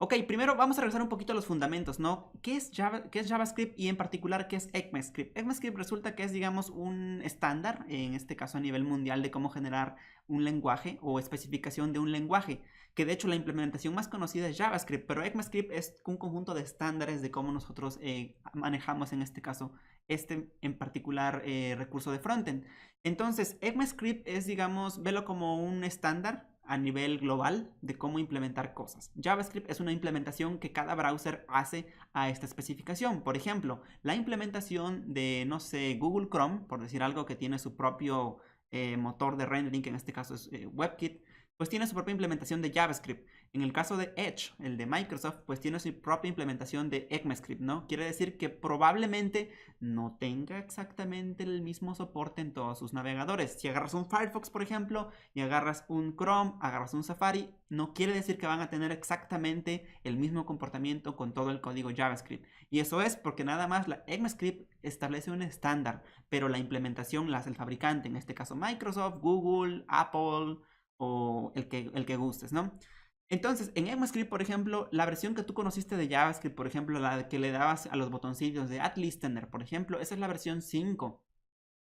Ok, primero vamos a revisar un poquito los fundamentos, ¿no? ¿Qué es JavaScript y en particular qué es ECMAScript? ECMAScript resulta que es, digamos, un estándar, en este caso a nivel mundial, de cómo generar un lenguaje o especificación de un lenguaje, que de hecho la implementación más conocida es JavaScript, pero ECMAScript es un conjunto de estándares de cómo nosotros manejamos en este caso este en particular recurso de frontend. Entonces, ECMAScript es, digamos, velo como un estándar a nivel global de cómo implementar cosas. JavaScript es una implementación que cada browser hace a esta especificación. Por ejemplo, la implementación de, no sé, Google Chrome, por decir algo, que tiene su propio motor de rendering, que en este caso es WebKit, pues tiene su propia implementación de JavaScript. En el caso de Edge, el de Microsoft, pues tiene su propia implementación de ECMAScript, ¿no? Quiere decir que probablemente no tenga exactamente el mismo soporte en todos sus navegadores. Si agarras un Firefox, por ejemplo, y agarras un Chrome, agarras un Safari, no quiere decir que van a tener exactamente el mismo comportamiento con todo el código JavaScript. Y eso es porque nada más la ECMAScript establece un estándar, pero la implementación la hace el fabricante, en este caso Microsoft, Google, Apple o el que gustes, ¿no? Entonces, en ECMAScript, por ejemplo, la versión que tú conociste de JavaScript, por ejemplo, la que le dabas a los botoncillos de @listener, por ejemplo, esa es la versión 5.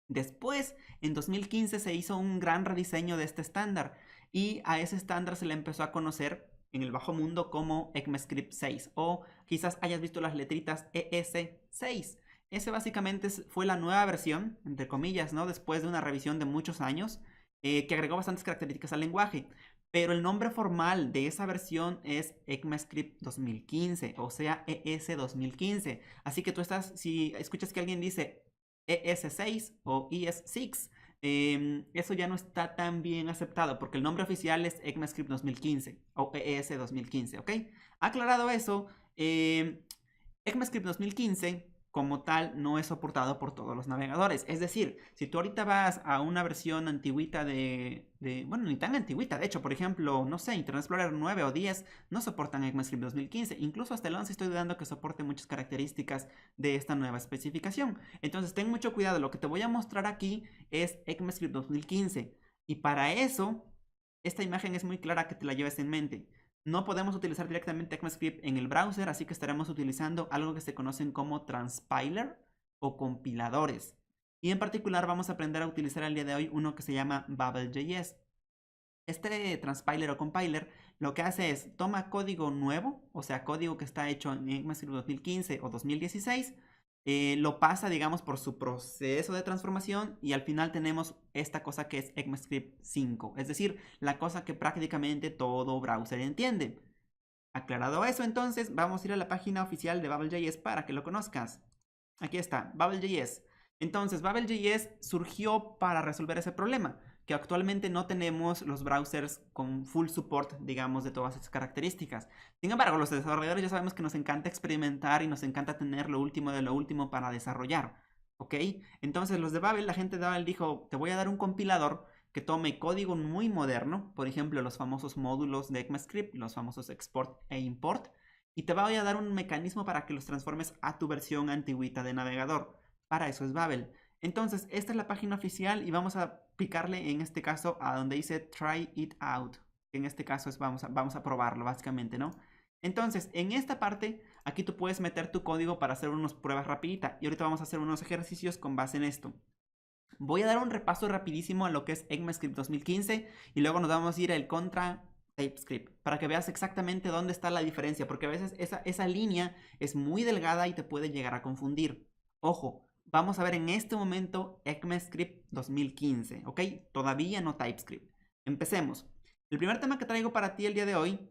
Después, en 2015 se hizo un gran rediseño de este estándar y a ese estándar se le empezó a conocer en el bajo mundo como ECMAScript 6 o quizás hayas visto las letritas ES6. Ese básicamente fue la nueva versión, entre comillas, ¿no? Después de una revisión de muchos años que agregó bastantes características al lenguaje. Pero el nombre formal de esa versión es ECMAScript 2015, o sea, ES 2015. Así que tú estás, si escuchas que alguien dice ES6 o ES6, eso ya no está tan bien aceptado porque el nombre oficial es ECMAScript 2015 o ES 2015, ¿ok? Aclarado eso, ECMAScript 2015 como tal no es soportado por todos los navegadores. Es decir, si tú ahorita vas a una versión antigüita bueno, ni tan antigüita, de hecho, por ejemplo, no sé, Internet Explorer 9 o 10 no soportan ECMAScript 2015. Incluso hasta el 11 estoy dudando que soporte muchas características de esta nueva especificación. Entonces, ten mucho cuidado. Lo que te voy a mostrar aquí es ECMAScript 2015. Y para eso, esta imagen es muy clara que te la lleves en mente. No podemos utilizar directamente ECMAScript en el browser, así que estaremos utilizando algo que se conocen como transpiler o compiladores. Y en particular vamos a aprender a utilizar el día de hoy uno que se llama Babel.js. Este transpiler o compiler lo que hace es toma código nuevo, o sea, código que está hecho en ECMAScript 2015 o 2016, lo pasa, digamos, por su proceso de transformación y al final tenemos esta cosa que es ECMAScript 5, es decir, la cosa que prácticamente todo browser entiende. Aclarado eso, entonces vamos a ir a la página oficial de Babel.js para que lo conozcas. Aquí está, Babel.js. Entonces, Babel.js surgió para resolver ese problema, que actualmente no tenemos los browsers con full support, digamos, de todas esas características. Sin embargo, los desarrolladores ya sabemos que nos encanta experimentar y nos encanta tener lo último de lo último para desarrollar, ¿ok? Entonces, los de Babel, la gente de Babel dijo, te voy a dar un compilador que tome código muy moderno, por ejemplo, los famosos módulos de ECMAScript, los famosos export e import, y te voy a dar un mecanismo para que los transformes a tu versión antigüita de navegador. Para eso es Babel. Entonces, esta es la página oficial y vamos a picarle en este caso a donde dice try it out. Que en este caso es vamos a probarlo básicamente, ¿no? Entonces, en esta parte, aquí tú puedes meter tu código para hacer unas pruebas rapidita. Y ahorita vamos a hacer unos ejercicios con base en esto. Voy a dar un repaso rapidísimo a lo que es ECMAScript 2015 y luego nos vamos a ir al contra TypeScript para que veas exactamente dónde está la diferencia, porque a veces esa línea es muy delgada y te puede llegar a confundir. Ojo, vamos a ver en este momento ECMAScript 2015, ¿ok? Todavía no TypeScript. Empecemos. El primer tema que traigo para ti el día de hoy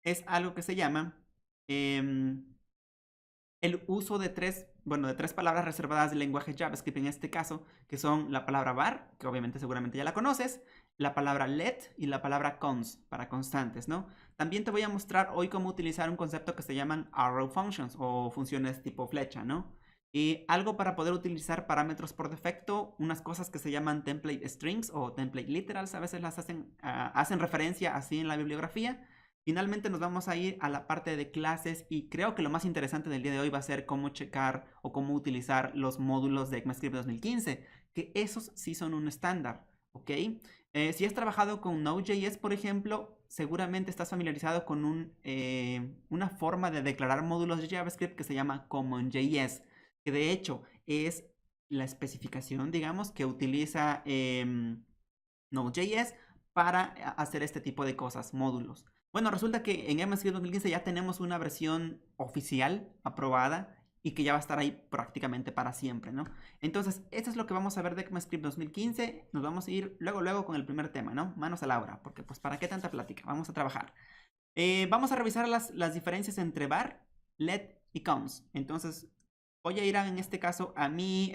es algo que se llama el uso de tres palabras reservadas del lenguaje JavaScript en este caso, que son la palabra var, que obviamente seguramente ya la conoces, la palabra let y la palabra cons, para constantes, ¿no? También te voy a mostrar hoy cómo utilizar un concepto que se llaman arrow functions o funciones tipo flecha, ¿no? Y algo para poder utilizar parámetros por defecto, unas cosas que se llaman template strings o template literals, a veces las hacen referencia así en la bibliografía. Finalmente nos vamos a ir a la parte de clases y creo que lo más interesante del día de hoy va a ser cómo checar o cómo utilizar los módulos de ECMAScript 2015, que esos sí son un estándar, ¿ok? Si has trabajado con Node.js, por ejemplo, seguramente estás familiarizado con una forma de declarar módulos de JavaScript que se llama CommonJS, que de hecho es la especificación, digamos, que utiliza Node.js para hacer este tipo de cosas, módulos. Bueno, resulta que en ECMAScript 2015 ya tenemos una versión oficial aprobada y que ya va a estar ahí prácticamente para siempre, ¿no? Entonces, esto es lo que vamos a ver de ECMAScript 2015. Nos vamos a ir luego con el primer tema, ¿no? Manos a la obra, porque pues ¿para qué tanta plática? Vamos a trabajar. Vamos a revisar las diferencias entre var, let y cons. Entonces, voy a ir en este caso a mi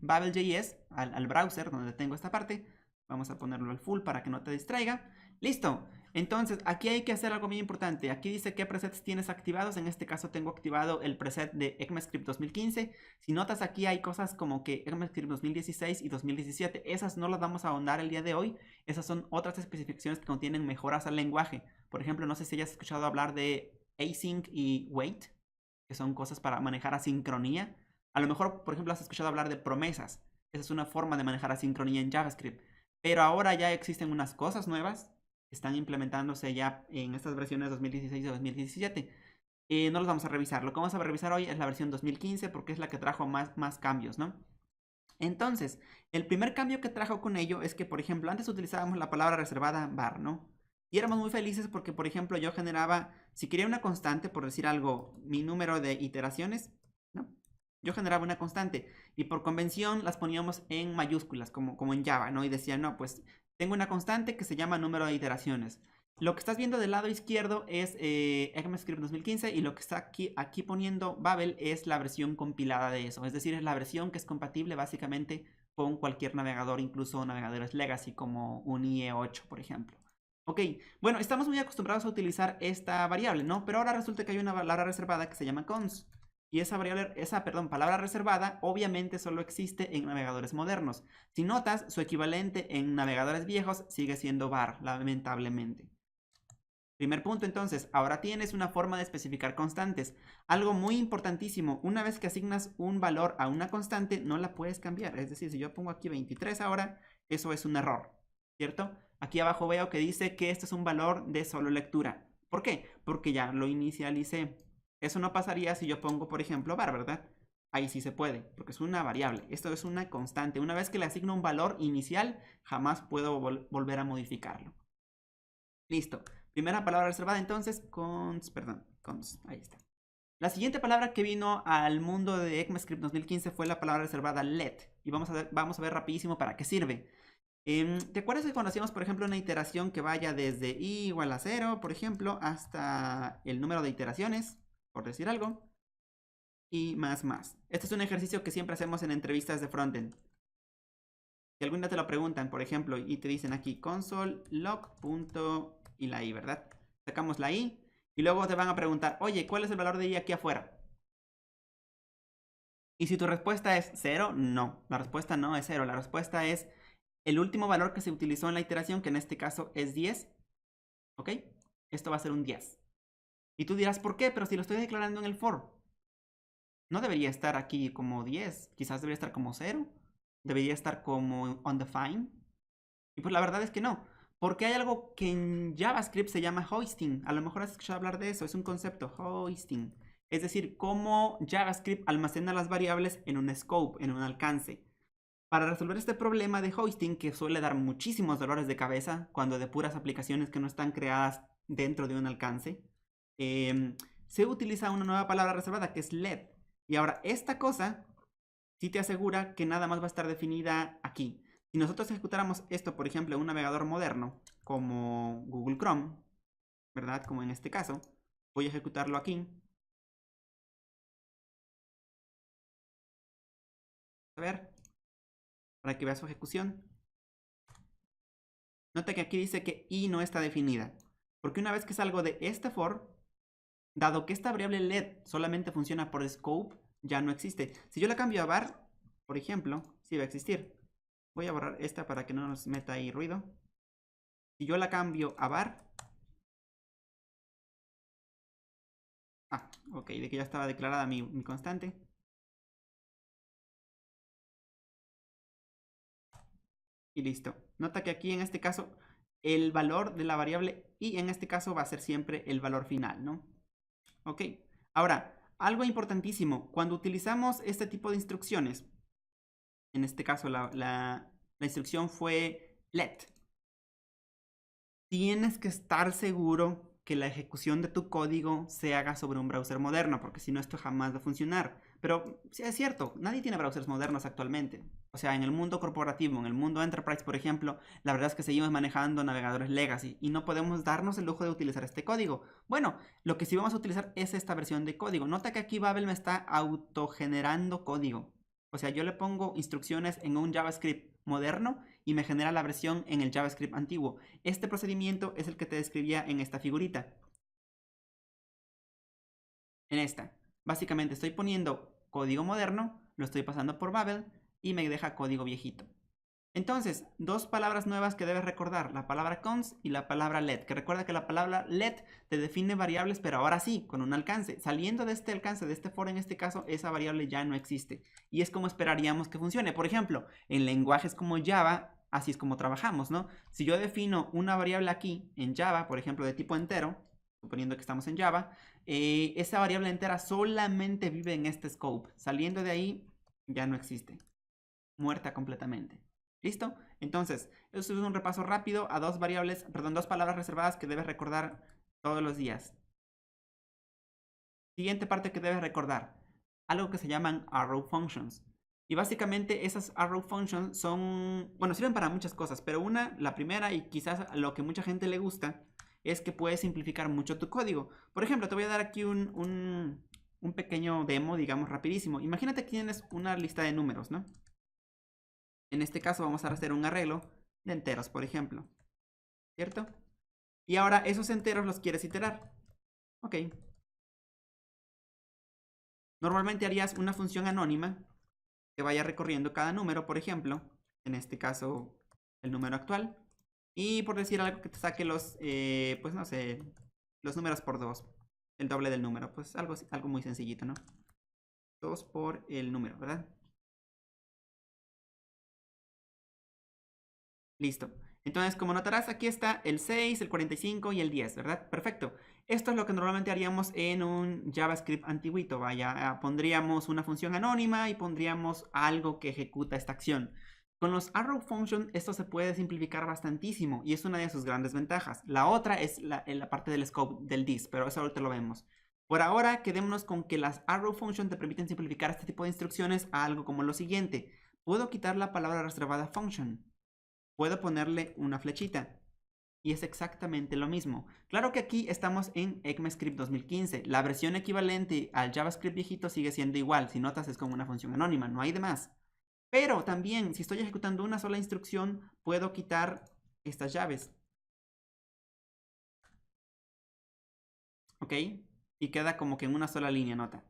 Babel.js, al browser donde tengo esta parte. Vamos a ponerlo al full para que no te distraiga. Listo. Entonces, aquí hay que hacer algo muy importante. Aquí dice qué presets tienes activados. En este caso tengo activado el preset de ECMAScript 2015. Si notas, aquí hay cosas como que ECMAScript 2016 y 2017. Esas no las vamos a ahondar el día de hoy. Esas son otras especificaciones que contienen mejoras al lenguaje. Por ejemplo, no sé si hayas escuchado hablar de async y wait, que son cosas para manejar asincronía. A lo mejor, por ejemplo, has escuchado hablar de promesas. Esa es una forma de manejar asincronía en JavaScript. Pero ahora ya existen unas cosas nuevas que están implementándose ya en estas versiones 2016 y 2017. No los vamos a revisar. Lo que vamos a revisar hoy es la versión 2015 porque es la que trajo más cambios, ¿no? Entonces, el primer cambio que trajo con ello es que, por ejemplo, antes utilizábamos la palabra reservada var, ¿no? Y éramos muy felices porque, por ejemplo, yo generaba, si quería una constante, por decir algo, mi número de iteraciones, ¿no? Yo generaba una constante y por convención las poníamos en mayúsculas, como en Java, ¿no? Y decía, no, pues tengo una constante que se llama número de iteraciones. Lo que estás viendo del lado izquierdo es ECMAScript 2015 y lo que está aquí poniendo Babel es la versión compilada de eso. Es decir, es la versión que es compatible básicamente con cualquier navegador, incluso navegadores legacy como un IE8, por ejemplo. Ok, bueno, estamos muy acostumbrados a utilizar esta variable, ¿no? Pero ahora resulta que hay una palabra reservada que se llama cons. Y palabra reservada obviamente solo existe en navegadores modernos. Si notas, su equivalente en navegadores viejos sigue siendo var, lamentablemente. Primer punto, entonces, ahora tienes una forma de especificar constantes. Algo muy importantísimo, una vez que asignas un valor a una constante, no la puedes cambiar. Es decir, si yo pongo aquí 23 ahora, eso es un error, ¿cierto? Aquí abajo veo que dice que este es un valor de solo lectura. ¿Por qué? Porque ya lo inicialicé. Eso no pasaría si yo pongo, por ejemplo, var, ¿verdad? Ahí sí se puede, porque es una variable. Esto es una constante. Una vez que le asigno un valor inicial, jamás puedo volver a modificarlo. Listo. Primera palabra reservada entonces, cons, ahí está. La siguiente palabra que vino al mundo de ECMAScript 2015 fue la palabra reservada let. Y vamos a ver rapidísimo para qué sirve. ¿Te acuerdas que cuando hacíamos, por ejemplo, una iteración que vaya desde i igual a 0, por ejemplo, hasta el número de iteraciones, por decir algo, y más? Este es un ejercicio que siempre hacemos en entrevistas de frontend. Si algún día te lo preguntan, por ejemplo, y te dicen aquí console log. Y la i, ¿verdad? Sacamos la i y luego te van a preguntar, oye, ¿cuál es el valor de i aquí afuera? Y si tu respuesta es 0, no. La respuesta no es 0. La respuesta es el último valor que se utilizó en la iteración, que en este caso es 10. ¿Ok? Esto va a ser un 10. Y tú dirás, ¿por qué? Pero si lo estoy declarando en el for. No debería estar aquí como 10. Quizás debería estar como 0. Debería estar como undefined. Y pues la verdad es que no. Porque hay algo que en JavaScript se llama hoisting. A lo mejor has escuchado hablar de eso. Es un concepto, hoisting. Es decir, cómo JavaScript almacena las variables en un scope, en un alcance. Para resolver este problema de hoisting, que suele dar muchísimos dolores de cabeza cuando depuras aplicaciones que no están creadas dentro de un alcance, se utiliza una nueva palabra reservada que es let. Y ahora, esta cosa sí te asegura que nada más va a estar definida aquí. Si nosotros ejecutáramos esto, por ejemplo, en un navegador moderno, como Google Chrome, ¿verdad? Como en este caso, voy a ejecutarlo aquí. A ver, para que veas su ejecución. Nota que aquí dice que i no está definida. Porque una vez que salgo de este for, dado que esta variable let solamente funciona por scope, ya no existe. Si yo la cambio a var, por ejemplo, sí va a existir. Voy a borrar esta para que no nos meta ahí ruido. Si yo la cambio a var, Ok, de que ya estaba declarada mi constante. Y listo. Nota que aquí en este caso el valor de la variable y en este caso va a ser siempre el valor final, ¿no? Ok. Ahora, algo importantísimo. Cuando utilizamos este tipo de instrucciones, en este caso la instrucción fue let. Tienes que estar seguro que la ejecución de tu código se haga sobre un browser moderno, porque si no esto jamás va a funcionar. Pero sí es cierto, nadie tiene browsers modernos actualmente. O sea, en el mundo corporativo, en el mundo enterprise, por ejemplo, la verdad es que seguimos manejando navegadores legacy y no podemos darnos el lujo de utilizar este código. Bueno, lo que sí vamos a utilizar es esta versión de código. Nota que aquí Babel me está autogenerando código. O sea, yo le pongo instrucciones en un JavaScript moderno y me genera la versión en el JavaScript antiguo. Este procedimiento es el que te describía en esta figurita. En esta. Básicamente estoy poniendo código moderno, lo estoy pasando por Babel y me deja código viejito. Entonces, dos palabras nuevas que debes recordar, la palabra const y la palabra let, que recuerda que la palabra let te define variables, pero ahora sí, con un alcance. Saliendo de este alcance, de este for en este caso, esa variable ya no existe. Y es como esperaríamos que funcione. Por ejemplo, en lenguajes como Java, así es como trabajamos, ¿no? Si yo defino una variable aquí en Java, por ejemplo, de tipo entero, suponiendo que estamos en Java, esa variable entera solamente vive en este scope. Saliendo de ahí, ya no existe. Muerta completamente. ¿Listo? Entonces, eso es un repaso rápido a dos variables, perdón, dos palabras reservadas que debes recordar todos los días. Siguiente parte que debes recordar, algo que se llaman arrow functions. Y básicamente esas arrow functions son, bueno, sirven para muchas cosas, pero la primera y quizás lo que mucha gente le gusta, es que puedes simplificar mucho tu código. Por ejemplo, te voy a dar aquí un pequeño demo, digamos, rapidísimo. Imagínate que tienes una lista de números, ¿no? En este caso vamos a hacer un arreglo de enteros, por ejemplo. ¿Cierto? Y ahora esos enteros los quieres iterar. Ok. Normalmente harías una función anónima que vaya recorriendo cada número, por ejemplo. En este caso, el número actual. Y por decir algo que te saque pues no sé, los números por 2. El doble del número. Pues algo muy sencillito, ¿no? 2 por el número, ¿verdad? Listo. Entonces, como notarás, aquí está el 6, el 45 y el 10, ¿verdad? Perfecto. Esto es lo que normalmente haríamos en un JavaScript antiguito. Vaya, pondríamos una función anónima y pondríamos algo que ejecuta esta acción. Con los arrow function esto se puede simplificar bastantísimo y es una de sus grandes ventajas. La otra es la parte del scope del this, pero eso ahorita lo vemos. Por ahora, quedémonos con que las arrow function te permiten simplificar este tipo de instrucciones a algo como lo siguiente. Puedo quitar la palabra reservada function. Puedo ponerle una flechita. Y es exactamente lo mismo. Claro que aquí estamos en ECMAScript 2015. La versión equivalente al JavaScript viejito sigue siendo igual. Si notas es como una función anónima, no hay de más. Pero también, si estoy ejecutando una sola instrucción, puedo quitar estas llaves. ¿Ok? Y queda como que en una sola línea, nota.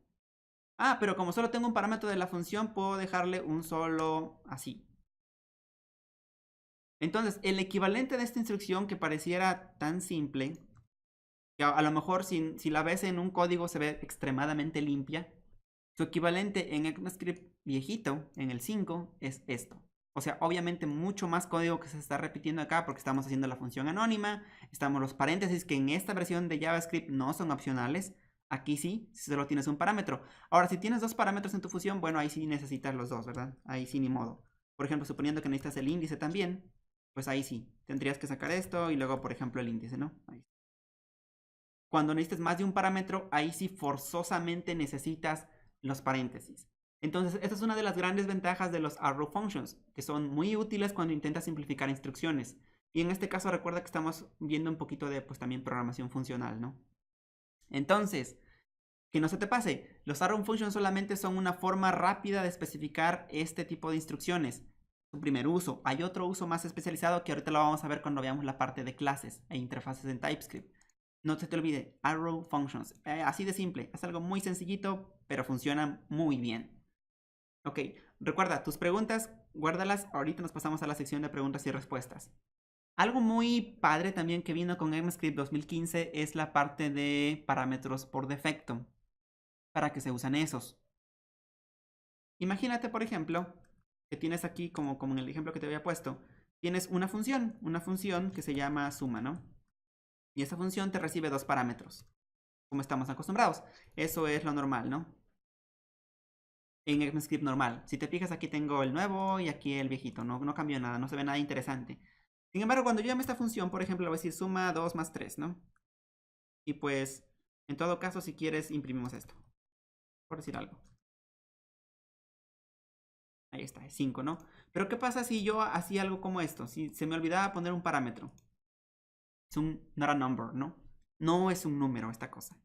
Ah, pero como solo tengo un parámetro de la función, puedo dejarle un solo así. Entonces, el equivalente de esta instrucción que pareciera tan simple, que a lo mejor si la ves en un código se ve extremadamente limpia, su equivalente en ECMAScript viejito, en el 5, es esto. O sea, obviamente mucho más código que se está repitiendo acá porque estamos haciendo la función anónima, estamos los paréntesis que en esta versión de JavaScript no son opcionales. Aquí sí, si solo tienes un parámetro. Ahora, si tienes dos parámetros en tu función, bueno, ahí sí necesitas los dos, ¿verdad? Ahí sí ni modo. Por ejemplo, suponiendo que necesitas el índice también, pues ahí sí, tendrías que sacar esto y luego, por ejemplo, el índice, ¿no? Ahí. Cuando necesites más de un parámetro, ahí sí forzosamente necesitas los paréntesis. Entonces, esta es una de las grandes ventajas de los arrow functions, que son muy útiles cuando intentas simplificar instrucciones. Y en este caso recuerda que estamos viendo un poquito de, pues también programación funcional, ¿no? Entonces, que no se te pase, los arrow functions solamente son una forma rápida de especificar este tipo de instrucciones. Su primer uso. Hay otro uso más especializado que ahorita lo vamos a ver cuando veamos la parte de clases e interfaces en TypeScript. No se te olvide, arrow functions. Así de simple, es algo muy sencillito, pero funciona muy bien. Ok, recuerda, tus preguntas, guárdalas. Ahorita nos pasamos a la sección de preguntas y respuestas. Algo muy padre también que vino con ECMAScript 2015 es la parte de parámetros por defecto. para que se usan esos. Imagínate, por ejemplo, que tienes aquí, como en el ejemplo que te había puesto, tienes una función que se llama suma, ¿no? Y esa función te recibe dos parámetros, como estamos acostumbrados. Eso es lo normal, ¿no? En ECMAScript normal. Si te fijas, aquí tengo el nuevo y aquí el viejito. No cambió nada, no se ve nada interesante. Sin embargo, cuando yo llame esta función, por ejemplo, le voy a decir suma 2 más 3, ¿no? Y pues, en todo caso, si quieres, imprimimos esto. Por decir algo. Ahí está, es 5, ¿no? Pero ¿qué pasa si yo hacía algo como esto? Si se me olvidaba poner un parámetro. Es un not a number, ¿no? No es un número esta cosa.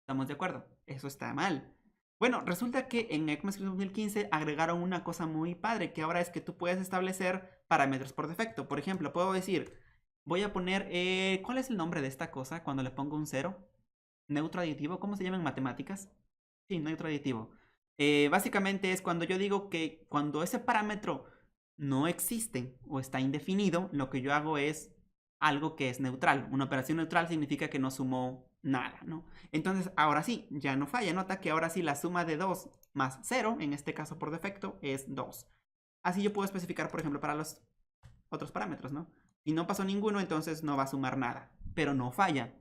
¿Estamos de acuerdo? Eso está mal. Bueno, resulta que en ECMAScript 2015 agregaron una cosa muy padre, que ahora es que tú puedes establecer parámetros por defecto. Por ejemplo, puedo decir, voy a poner, ¿cuál es el nombre de esta cosa cuando le pongo un 0? ¿Neutro aditivo? ¿Cómo se llama en matemáticas? Sí, neutro aditivo. Básicamente es cuando yo digo que cuando ese parámetro no existe o está indefinido, lo que yo hago es algo que es neutral. Una operación neutral significa que no sumó nada, ¿no? Entonces, ahora sí, ya no falla. Nota que ahora sí la suma de 2 más 0, en este caso por defecto, es 2. Así yo puedo especificar, por ejemplo, para los otros parámetros, ¿no? Si no pasó ninguno, entonces no va a sumar nada, pero no falla.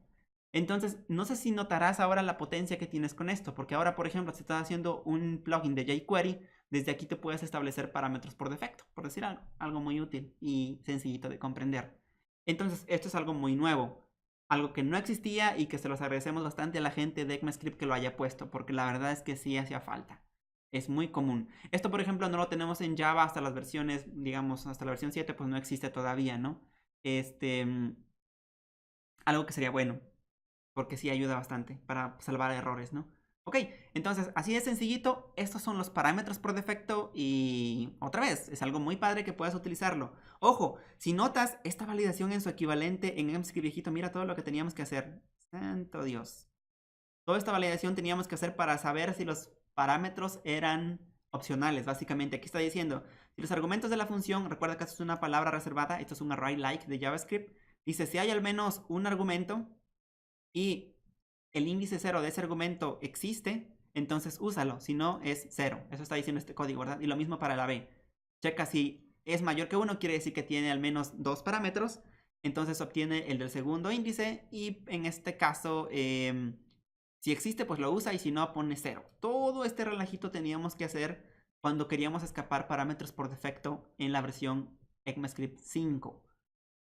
Entonces, no sé si notarás ahora la potencia que tienes con esto, porque ahora, por ejemplo, si estás haciendo un plugin de jQuery, desde aquí te puedes establecer parámetros por defecto, por decir algo muy útil y sencillito de comprender. Entonces, esto es algo muy nuevo, algo que no existía y que se los agradecemos bastante a la gente de ECMAScript que lo haya puesto, porque la verdad es que sí hacía falta. Es muy común. Esto, por ejemplo, no lo tenemos en Java hasta las versiones, digamos, hasta la versión 7, pues no existe todavía, ¿no? Algo que sería bueno, porque sí ayuda bastante para salvar errores, ¿no? Ok, entonces así de sencillito, estos son los parámetros por defecto y otra vez, es algo muy padre que puedas utilizarlo. Ojo, si notas esta validación en su equivalente en ECMAScript viejito, mira todo lo que teníamos que hacer. Santo Dios. Toda esta validación teníamos que hacer para saber si los parámetros eran opcionales, básicamente. Aquí está diciendo, si los argumentos de la función, recuerda que esto es una palabra reservada, esto es un array like de JavaScript, dice si hay al menos un argumento y el índice 0 de ese argumento existe, entonces úsalo, si no es 0. Eso está diciendo este código, ¿verdad? Y lo mismo para la B. Checa si es mayor que 1, quiere decir que tiene al menos 2 parámetros, entonces obtiene el del segundo índice y en este caso, si existe, pues lo usa y si no, pone 0. Todo este relajito teníamos que hacer cuando queríamos escapar parámetros por defecto en la versión ECMAScript 5.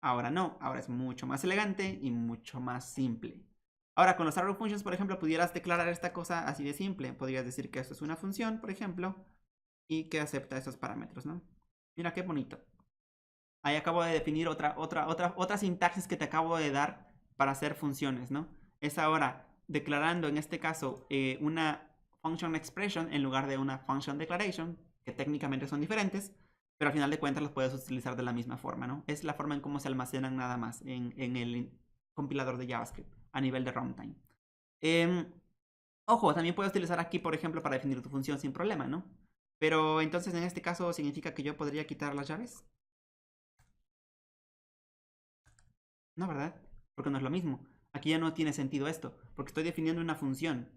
Ahora no, ahora es mucho más elegante y mucho más simple. Ahora, con los arrow functions, por ejemplo, pudieras declarar esta cosa así de simple. Podrías decir que esto es una función, por ejemplo, y que acepta estos parámetros, ¿no? Mira qué bonito. Ahí acabo de definir otra sintaxis que te acabo de dar para hacer funciones, ¿no? Es ahora declarando, en este caso, una function expression en lugar de una function declaration, que técnicamente son diferentes, pero al final de cuentas los puedes utilizar de la misma forma, ¿no? Es la forma en cómo se almacenan nada más en el compilador de JavaScript a nivel de runtime. Ojo, también puedes utilizar aquí, por ejemplo, para definir tu función sin problema, ¿no? Pero entonces en este caso significa que yo podría quitar las llaves. No, ¿verdad? Porque no es lo mismo. Aquí ya no tiene sentido esto, porque estoy definiendo una función.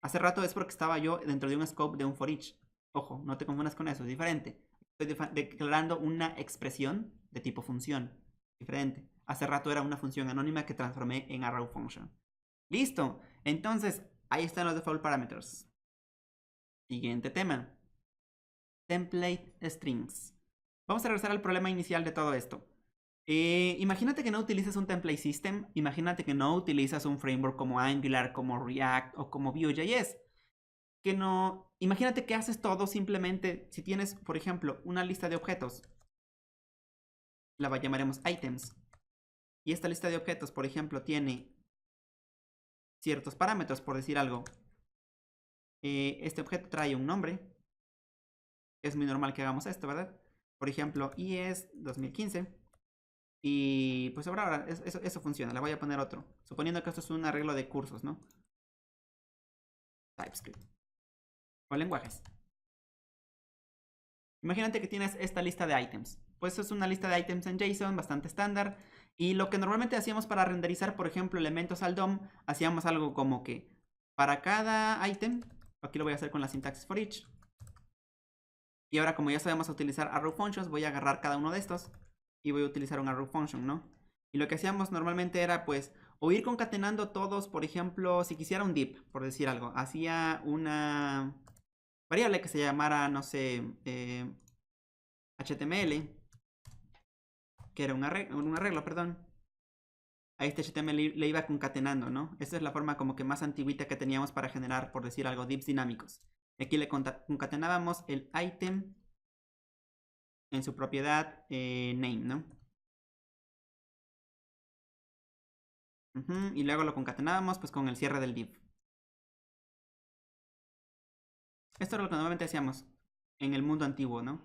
Hace rato es porque estaba yo dentro de un scope de un for each. Ojo, no te confundas con eso, es diferente. Estoy declarando una expresión de tipo función. Diferente. Hace rato era una función anónima que transformé en arrow function. Listo. Entonces, ahí están los default parameters. Siguiente tema. Template strings. Vamos a regresar al problema inicial de todo esto. Imagínate que no utilizas un template system, imagínate que no utilizas un framework como Angular, como React o como Vue.js. Imagínate que haces todo simplemente, si tienes, por ejemplo, una lista de objetos, la llamaremos items, y esta lista de objetos, por ejemplo, tiene ciertos parámetros, por decir algo. Este objeto trae un nombre, es muy normal que hagamos esto, ¿verdad? Por ejemplo, IES 2015. Y pues ahora eso funciona. Le voy a poner otro. Suponiendo que esto es un arreglo de cursos, ¿no? TypeScript. O lenguajes. Imagínate que tienes esta lista de items. Pues es una lista de items en JSON bastante estándar. Y lo que normalmente hacíamos para renderizar, por ejemplo, elementos al DOM, hacíamos algo como que para cada item Aquí lo voy a hacer con la sintaxis for each. Y ahora, como ya sabemos utilizar arrow functions, voy a agarrar cada uno de estos y voy a utilizar un arrow function, ¿no? Y lo que hacíamos normalmente era, pues, o ir concatenando todos, por ejemplo, si quisiera un div, por decir algo, hacía una variable que se llamara, no sé, HTML, que era un arreglo, perdón. A este HTML le iba concatenando, ¿no? Esta es la forma como que más antiguita que teníamos para generar, por decir algo, divs dinámicos. Aquí le concatenábamos el item en su propiedad name, ¿no? Y luego lo concatenábamos pues con el cierre del div. Esto era lo que normalmente hacíamos en el mundo antiguo, ¿no?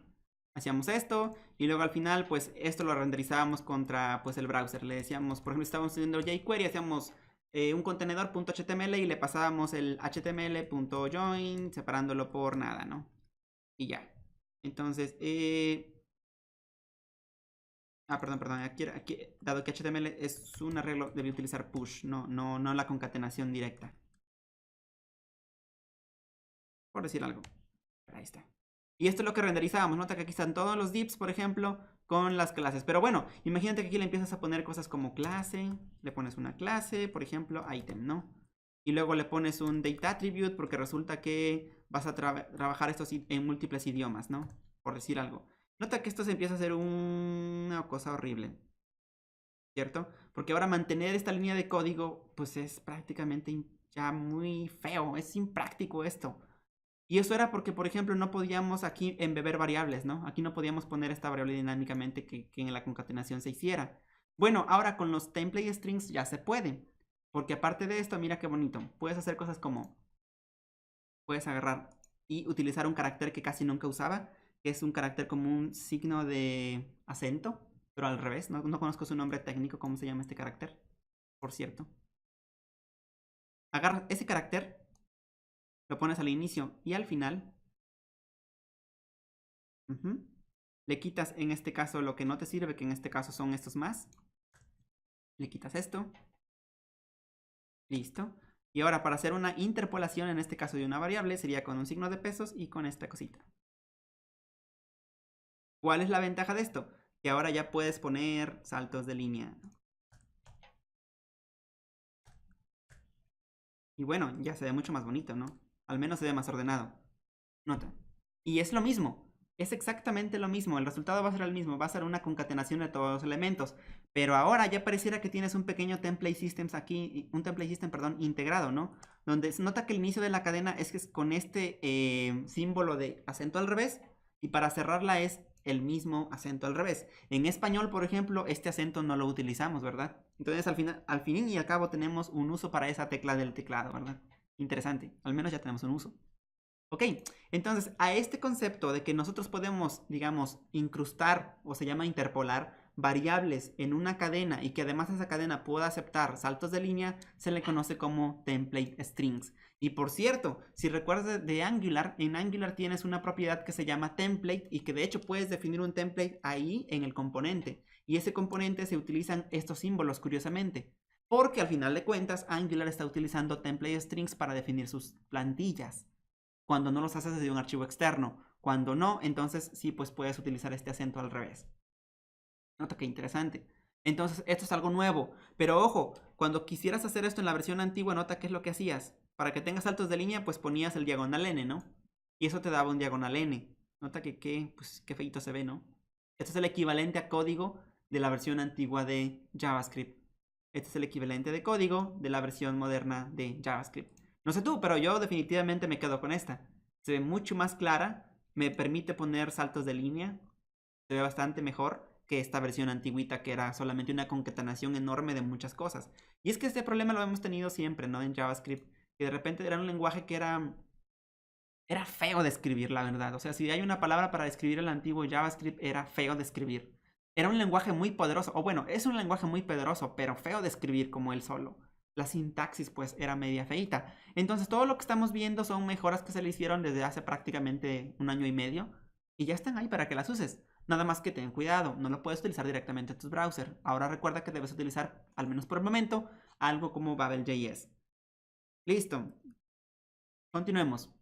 Hacíamos esto y luego al final pues esto lo renderizábamos contra pues el browser. Le decíamos, por ejemplo, estábamos haciendo jQuery, hacíamos un contenedor.html y le pasábamos el html.join separándolo por nada, ¿no? Y ya. Entonces, perdón. Aquí, dado que HTML es un arreglo, debí utilizar push, no la concatenación directa. Por decir algo. Ahí está. Y esto es lo que renderizábamos. Nota que aquí están todos los divs, por ejemplo, con las clases. Pero bueno, imagínate que aquí le empiezas a poner cosas como clase. Le pones una clase, por ejemplo, item, ¿no? Y luego le pones un data attribute porque resulta que vas a trabajar estos en múltiples idiomas, ¿no? Por decir algo. Nota que esto se empieza a hacer una cosa horrible. ¿Cierto? Porque ahora mantener esta línea de código, pues es prácticamente ya muy feo. Es impráctico esto. Y eso era porque, por ejemplo, no podíamos aquí embeber variables, ¿no? Aquí no podíamos poner esta variable dinámicamente que en la concatenación se hiciera. Bueno, ahora con los template strings ya se puede. Porque aparte de esto, mira qué bonito. Puedes hacer cosas como, puedes agarrar y utilizar un carácter que casi nunca usaba, que es un carácter como un signo de acento, pero al revés. No conozco su nombre técnico, cómo se llama este carácter, por cierto. Agarras ese carácter, lo pones al inicio y al final. Le quitas en este caso lo que no te sirve, que en este caso son estos más. Le quitas esto. Listo. Y ahora para hacer una interpolación, en este caso de una variable, sería con un signo de pesos y con esta cosita. ¿Cuál es la ventaja de esto? Que ahora ya puedes poner saltos de línea. Y bueno, ya se ve mucho más bonito, ¿no? Al menos se ve más ordenado. Nota. Y es lo mismo. Es exactamente lo mismo. El resultado va a ser el mismo. Va a ser una concatenación de todos los elementos. Pero ahora ya pareciera que tienes un pequeño template systems aquí. Un template system, perdón, integrado, ¿no? Donde se nota que el inicio de la cadena es que es con este símbolo de acento al revés. Y para cerrarla es el mismo acento al revés. En español, por ejemplo, este acento no lo utilizamos, ¿verdad? Entonces al fin y al cabo tenemos un uso para esa tecla del teclado, ¿verdad? Interesante. Al menos ya tenemos un uso. Ok, entonces a este concepto de que nosotros podemos, digamos, incrustar o se llama interpolar variables en una cadena y que además esa cadena pueda aceptar saltos de línea, se le conoce como template strings. Y por cierto, si recuerdas de Angular, en Angular tienes una propiedad que se llama template y que de hecho puedes definir un template ahí en el componente. Y ese componente se utilizan estos símbolos, curiosamente. Porque al final de cuentas, Angular está utilizando template strings para definir sus plantillas cuando no los haces desde un archivo externo. Cuando no, entonces sí, pues puedes utilizar este acento al revés. Nota que interesante. Entonces, esto es algo nuevo. Pero ojo, cuando quisieras hacer esto en la versión antigua, nota qué es lo que hacías. Para que tengas saltos de línea, pues ponías el diagonal n, ¿no? Y eso te daba un diagonal n. Nota que pues, qué feito se ve, ¿no? Este es el equivalente a código de la versión antigua de JavaScript. Este es el equivalente de código de la versión moderna de JavaScript. No sé tú, pero yo definitivamente me quedo con esta. Se ve mucho más clara, me permite poner saltos de línea, se ve bastante mejor que esta versión antigüita que era solamente una concatenación enorme de muchas cosas. Y es que este problema lo hemos tenido siempre, ¿no? En JavaScript, que de repente era un lenguaje que era feo de escribir, la verdad. O sea, si hay una palabra para describir el antiguo JavaScript, era feo de escribir. Era un lenguaje muy poderoso, o bueno, es un lenguaje muy poderoso, pero feo de escribir como él solo. La sintaxis pues era media feita. Entonces todo lo que estamos viendo son mejoras que se le hicieron desde hace prácticamente un año y medio y ya están ahí para que las uses. Nada más que ten cuidado, no lo puedes utilizar directamente en tu browser. Ahora recuerda que debes utilizar, al menos por el momento, algo como Babel.js. Listo. Continuemos.